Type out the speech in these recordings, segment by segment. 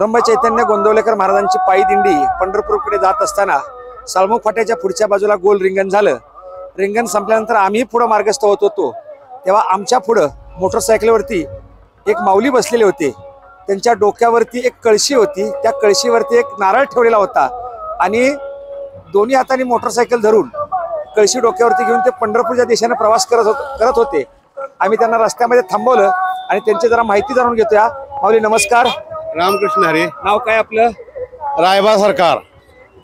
ब्रह्मचैतन्य गोंदवलेकर महाराजांची पायी दिंडी पंढरपूरकडे जात असताना साळमुख फाट्याच्या पुढच्या बाजूला गोल रिंगण झालं। रिंगण संपल्यानंतर आम्ही पुढे मार्गस्थ होत होतो, तेव्हा आमच्या पुढे मोटरसायकलवरती एक माऊली बसलेले होते। त्यांच्या डोक्यावरती एक कळशी होती, त्या कळशीवरती एक नारळ ठेवलेला होता आणि दोन्ही हातांनी मोटरसायकल धरून कळशी डोक्यावरती घेऊन ते पंढरपूरच्या दिशेने प्रवास करत होते। आम्ही त्यांना रस्त्यामध्ये थांबवलं आणि त्यांची जरा माहिती जाणून घेतोया। माऊली नमस्कार। रामकृष्ण हरी। नाव काय आपलं? रायबा सरकार।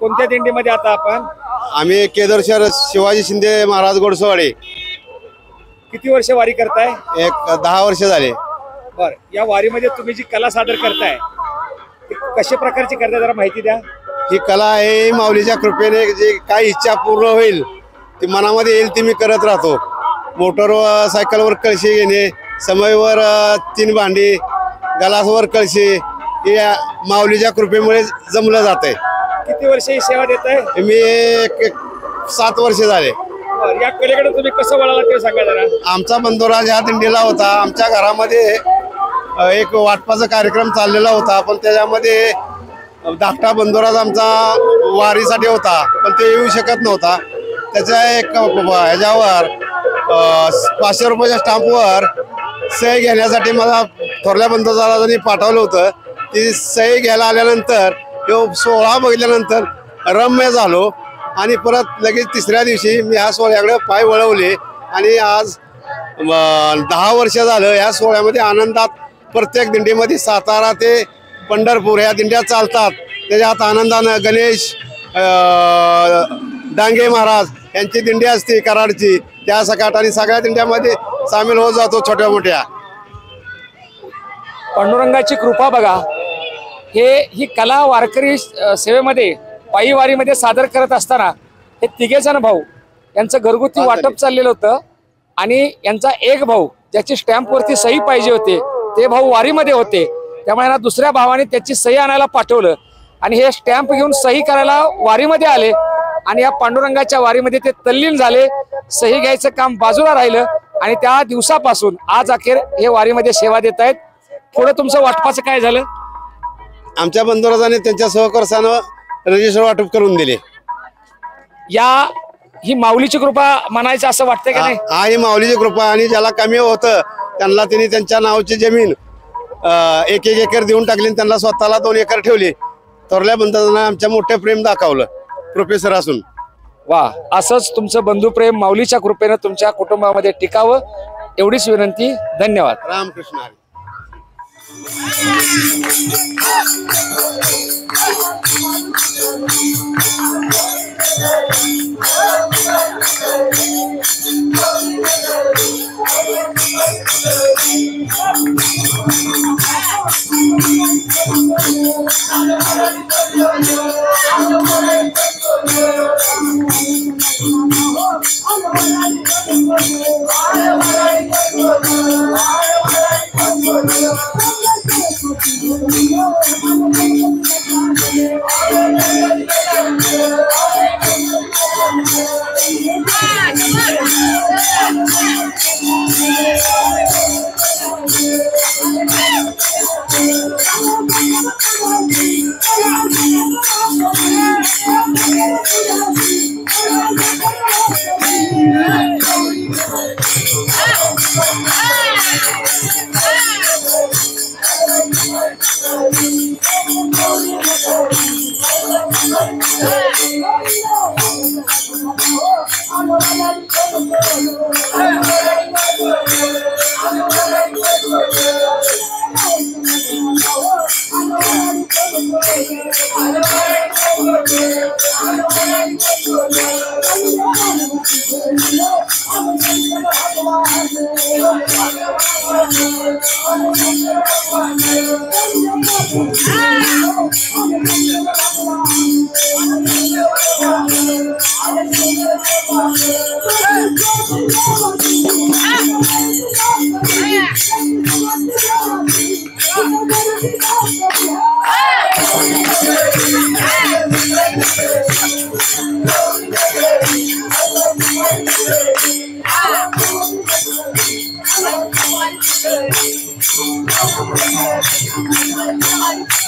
कोणत्या दिंडीमध्ये आता आपण? आम्ही केदार शहर शिवाजी शिंदे महाराज घोडसवाडी। किती वर्ष वारी करताय? एक 10 वर्ष झाले। बर, या वारीमध्ये तुम्ही जी कला सादर करताय ती कशा प्रकारची करताय जरा माहिती द्या। ही कला आहे माऊलीच्या कृपेने जी काय इच्छा पूर्ण होईल ती मनामध्ये येईल ती मी करत राहतो। मोटर सायकलवर कळशी घेणे, समयवर 3 भांडी, गलासवर कळशी, हे माऊलीच्या कृपेमुळे जमलं जातंय। किती वर्ष ही सेवा देताय? मी 7 वर्ष झाले। या कलेकडे तुम्ही कसं वळाला ते सांगा जरा। आमचा बंधुराज ह्या दिंडीला होता। आमच्या घरामध्ये एक वाटपाचा कार्यक्रम चाललेला होता, पण त्याच्यामध्ये धाकटा बंधुराज आमचा वारीसाठी होता, पण ते येऊ शकत नव्हता। त्याच्या एक ह्याच्यावर 500 रुपयाच्या स्टॅम्पवर सही घेण्यासाठी मला थोरल्या बंधुराजांनी पाठवलं होतं। ती सही घ्यायला आल्यानंतर तो सोहळा बघितल्यानंतर रम्य झालो आणि परत लगेच 3ऱ्या दिवशी मी ह्या सोहळ्याकडे पाय वळवले आणि आज 10 वर्ष झालं या सोहळ्यामध्ये आनंदात। प्रत्येक दिंडीमध्ये सातारा ते पंढरपूर ह्या दिंड्या चालतात, त्याच्यात आनंदानं गणेश डांगे महाराज यांची दिंडी असते कराडची, त्या सकाट आणि सगळ्या दिंड्यामध्ये सामील होत जातो छोट्या मोठ्या। पांडुरंगाची कृपा बघा, ही कला वारकरी सेवेमध्ये पायी वारीमध्ये सादर करत असताना हे 3 जण भाऊ यांचं घरगुती वाटप चाललेलं होतं आणि यांचा एक भाऊ ज्याची स्टॅम्पवरती सही पाहिजे होते ते भाऊ वारीमध्ये होते, त्यामुळे दुसऱ्या भावाने त्याची सही आणायला पाठवलं आणि हे स्टॅम्प घेऊन सही करायला वारीमध्ये आले आणि या पांडुरंगाच्या वारीमध्ये ते तल्लीन झाले। सही घ्यायचं काम बाजूला राहिलं आणि त्या दिवसापासून आज अखेर हे वारीमध्ये सेवा देत आहेत। पुढे तुमचं वाटपाचं काय झालं? आमच्या बंधुराजाने त्यांच्या सहकर्षानं रजिस्टर वाटप करून दिले। ही माऊलीची कृपा म्हणायचं असं वाटतंय का नाही? हा, ही माऊलीची कृपा आणि ज्याला कमी होतं त्यांना त्यांनी त्यांच्या नावाची जमीन 1 एकर देऊन टाकली, त्यांना स्वतःला 2 एकर ठेवली। थोरल्या बंधुराजांना आमच्या मोठे प्रेम दाखवलं प्रोफेसर असून। वा, असंच तुमचं बंधुप्रेम माऊलीच्या कृपेनं तुमच्या कुटुंबामध्ये टिकावं एवढीच विनंती। धन्यवाद। रामकृष्ण हरी। Thank you.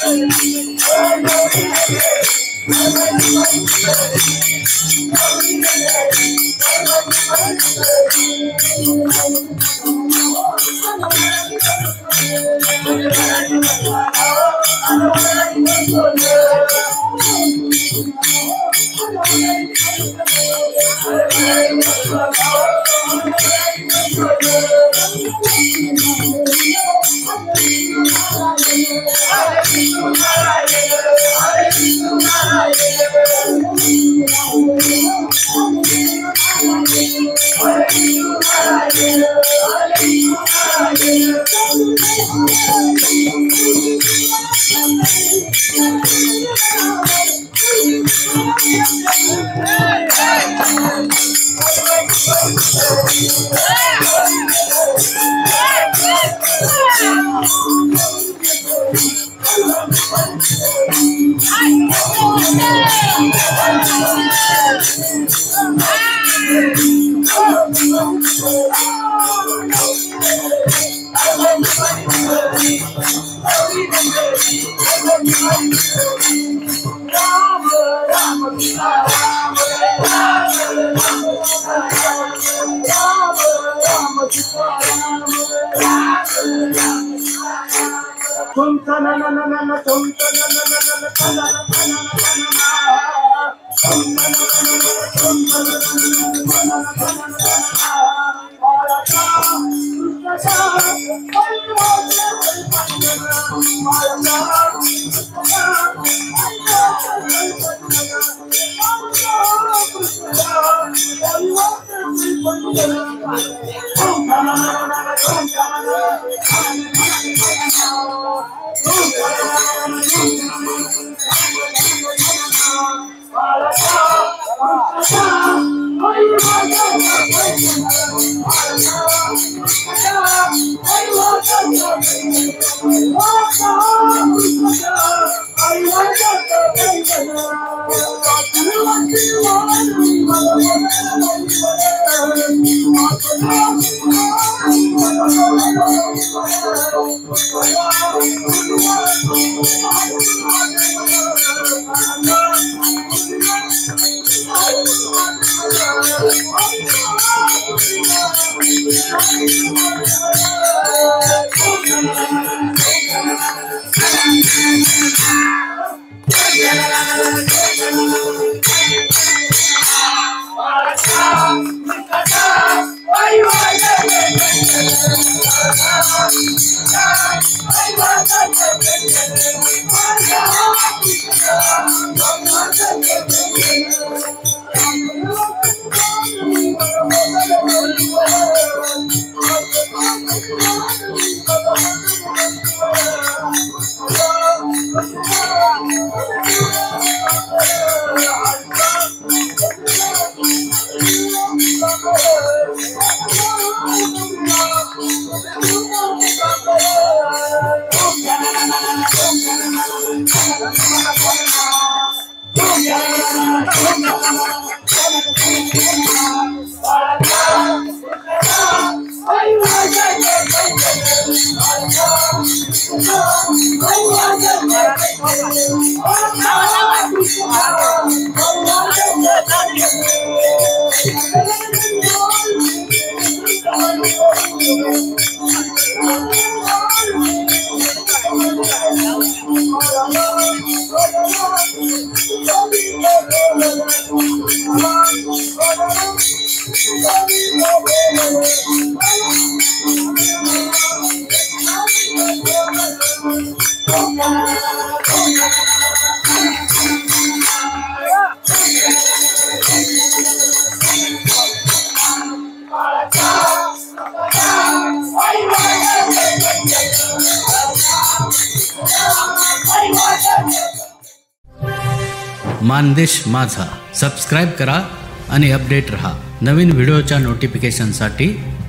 मानदेश माझा सबस्क्राइब करा आणि अपडेट रहा. नवीन व्हिडिओच्या नोटिफिकेशनसाठी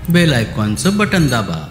बेल आयकॉनचं बटन दाबा.